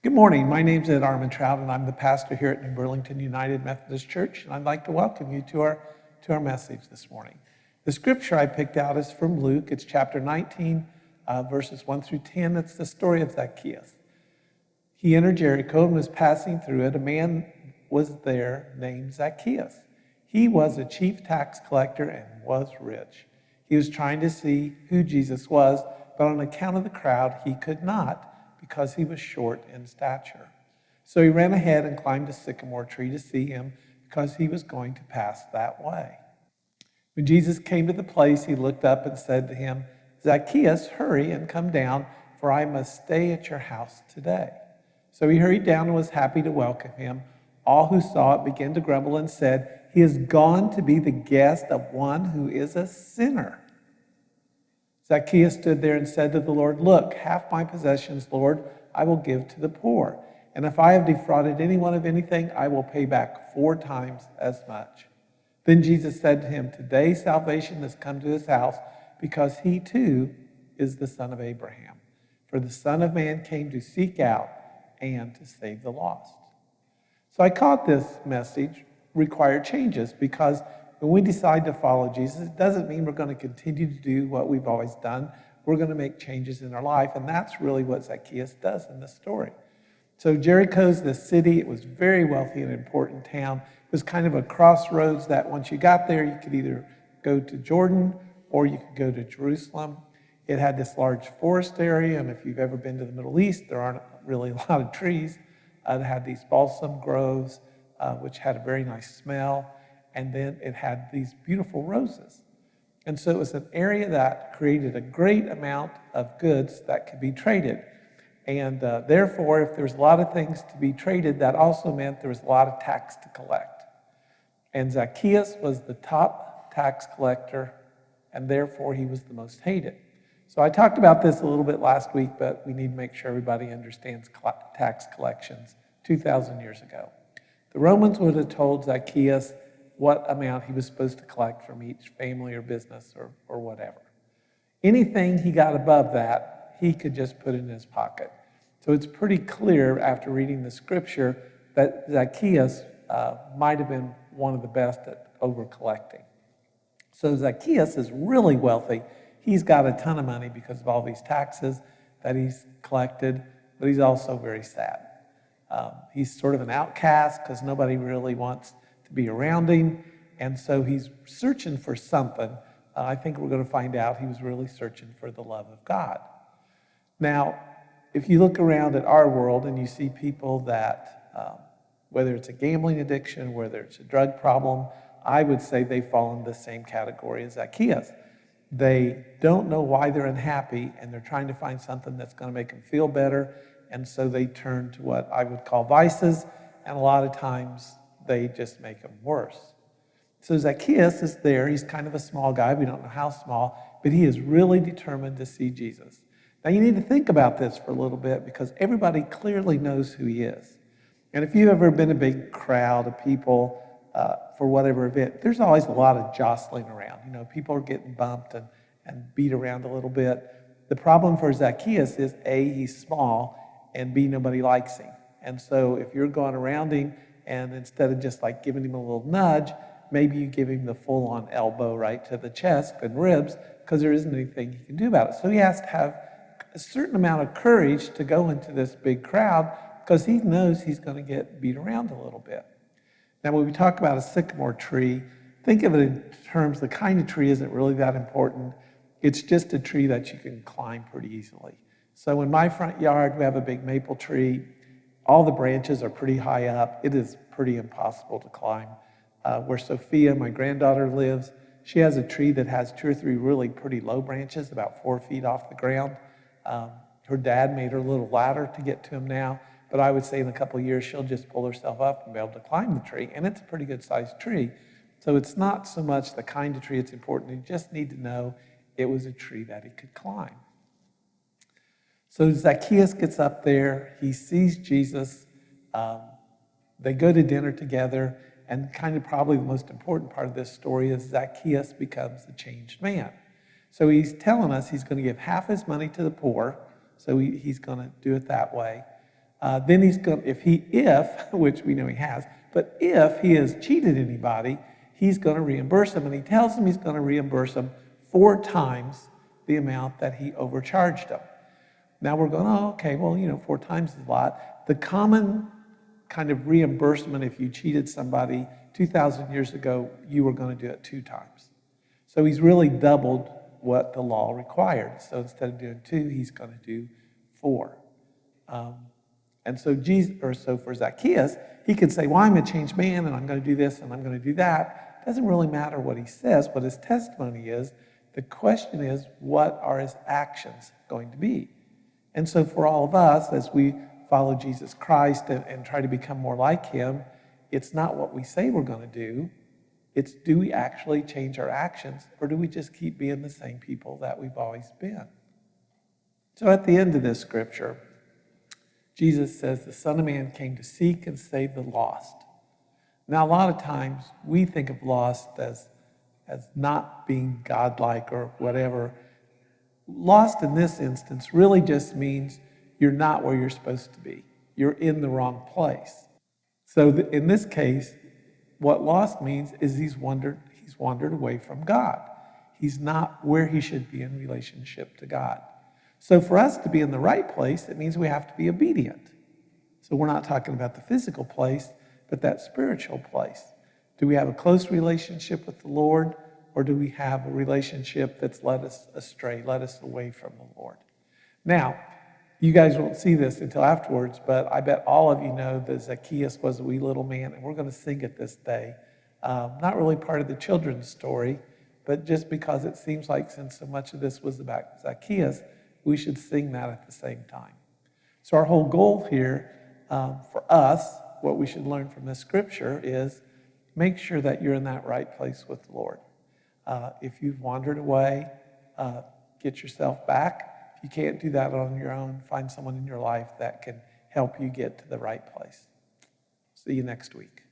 Good morning. My name's Ed Armantrout, and I'm the pastor here at New Burlington United Methodist Church, and I'd like to welcome you to our message this morning. The scripture I picked out is from Luke. It's chapter 19, verses 1 through 10. It's the story of Zacchaeus. He entered Jericho and was passing through it. A man was there named Zacchaeus. He was a chief tax collector and was rich. He was trying to see who Jesus was, but on account of the crowd, he could not, because he was short in stature. So he ran ahead and climbed a sycamore tree to see him, because he was going to pass that way. When Jesus came to the place, he looked up and said to him, "Zacchaeus, hurry and come down, for I must stay at your house today." So he hurried down and was happy to welcome him. All who saw it began to grumble and said, "He has gone to be the guest of one who is a sinner." Zacchaeus stood there and said to the Lord, "Look, half my possessions, Lord, I will give to the poor. And if I have defrauded anyone of anything, I will pay back 4 times as much." Then Jesus said to him, "Today salvation has come to this house, because he too is the son of Abraham. For the Son of Man came to seek out and to save the lost." So I caught this message required changes, because when we decide to follow Jesus, it doesn't mean we're going to continue to do what we've always done. We're going to make changes in our life, and that's really what Zacchaeus does in this story. So Jericho's the city. It was very wealthy and important town. It was kind of a crossroads that once you got there, you could either go to Jordan or you could go to Jerusalem. It had this large forest area, and if you've ever been to the Middle East, there aren't really a lot of trees. It had these balsam groves, which had a very nice smell. And then it had these beautiful roses. And so it was an area that created a great amount of goods that could be traded. And therefore, if there's a lot of things to be traded, that also meant there was a lot of tax to collect. And Zacchaeus was the top tax collector, and therefore he was the most hated. So I talked about this a little bit last week, but we need to make sure everybody understands tax collections 2,000 years ago. The Romans would have told Zacchaeus what amount he was supposed to collect from each family or business or whatever. Anything he got above that, he could just put in his pocket. So it's pretty clear after reading the scripture that Zacchaeus might have been one of the best at over collecting. So Zacchaeus is really wealthy. He's got a ton of money because of all these taxes that he's collected, but he's also very sad. He's sort of an outcast because nobody really wants to be around him, and so he's searching for something. I think we're going to find out he was really searching for the love of God. Now, if you look around at our world and you see people that, whether it's a gambling addiction, whether it's a drug problem, I would say they fall in the same category as Zacchaeus. They don't know why they're unhappy, and they're trying to find something that's going to make them feel better, and so they turn to what I would call vices, and a lot of times they just make them worse. So Zacchaeus is there. He's kind of a small guy. We don't know how small, but he is really determined to see Jesus. Now you need to think about this for a little bit, because everybody clearly knows who he is. And if you've ever been a big crowd of people for whatever event, there's always a lot of jostling around. You know, people are getting bumped and beat around a little bit. The problem for Zacchaeus is A, he's small, and B, nobody likes him. And so if you're going around him, and instead of just like giving him a little nudge, maybe you give him the full-on elbow right to the chest and ribs, because there isn't anything he can do about it. So he has to have a certain amount of courage to go into this big crowd, because he knows he's going to get beat around a little bit. Now, when we talk about a sycamore tree, think of it in terms, the kind of tree isn't really that important. It's just a tree that you can climb pretty easily. So in my front yard, we have a big maple tree. All the branches are pretty high up. It is pretty impossible to climb. Where Sophia, my granddaughter, lives, she has a tree that has 2 or 3 really pretty low branches, about 4 feet off the ground. Her dad made her a little ladder to get to him now, but I would say in a couple of years, she'll just pull herself up and be able to climb the tree, and it's a pretty good-sized tree. So it's not so much the kind of tree it's important. You just need to know it was a tree that he could climb. So Zacchaeus gets up there. He sees Jesus. They go to dinner together. And kind of probably the most important part of this story is Zacchaeus becomes a changed man. So he's telling us he's going to give half his money to the poor. So he's going to do it that way. Then he's going, which we know he has, but if he has cheated anybody, he's going to reimburse him. And he tells him he's going to reimburse him 4 times the amount that he overcharged him. Now we're going, oh, okay, well, 4 times is a lot. The common kind of reimbursement, if you cheated somebody 2,000 years ago, you were going to do it 2 times. So he's really doubled what the law required. So instead of doing 2, he's going to do 4. And so for Zacchaeus, he could say, well, I'm a changed man, and I'm going to do this, and I'm going to do that. It doesn't really matter what he says, what his testimony is. The question is, what are his actions going to be? And so for all of us, as we follow Jesus Christ and try to become more like him, it's not what we say we're going to do. It's, do we actually change our actions, or do we just keep being the same people that we've always been? So at the end of this scripture, Jesus says the Son of Man came to seek and save the lost. Now, a lot of times we think of lost as not being godlike or whatever. Lost in this instance really just means you're not where you're supposed to be. You're in the wrong place. So in this case, what lost means is he's wandered away from God. He's not where he should be in relationship to God. So for us to be in the right place, it means we have to be obedient. So we're not talking about the physical place, but that spiritual place. Do we have a close relationship with the Lord, or do we have a relationship that's led us astray, led us away from the Lord? Now, you guys won't see this until afterwards, but I bet all of you know that Zacchaeus was a wee little man, and we're going to sing it this day. Not really part of the children's story, but just because it seems like since so much of this was about Zacchaeus, we should sing that at the same time. So our whole goal here for us, what we should learn from this scripture is make sure that you're in that right place with the Lord. If you've wandered away, get yourself back. If you can't do that on your own, find someone in your life that can help you get to the right place. See you next week.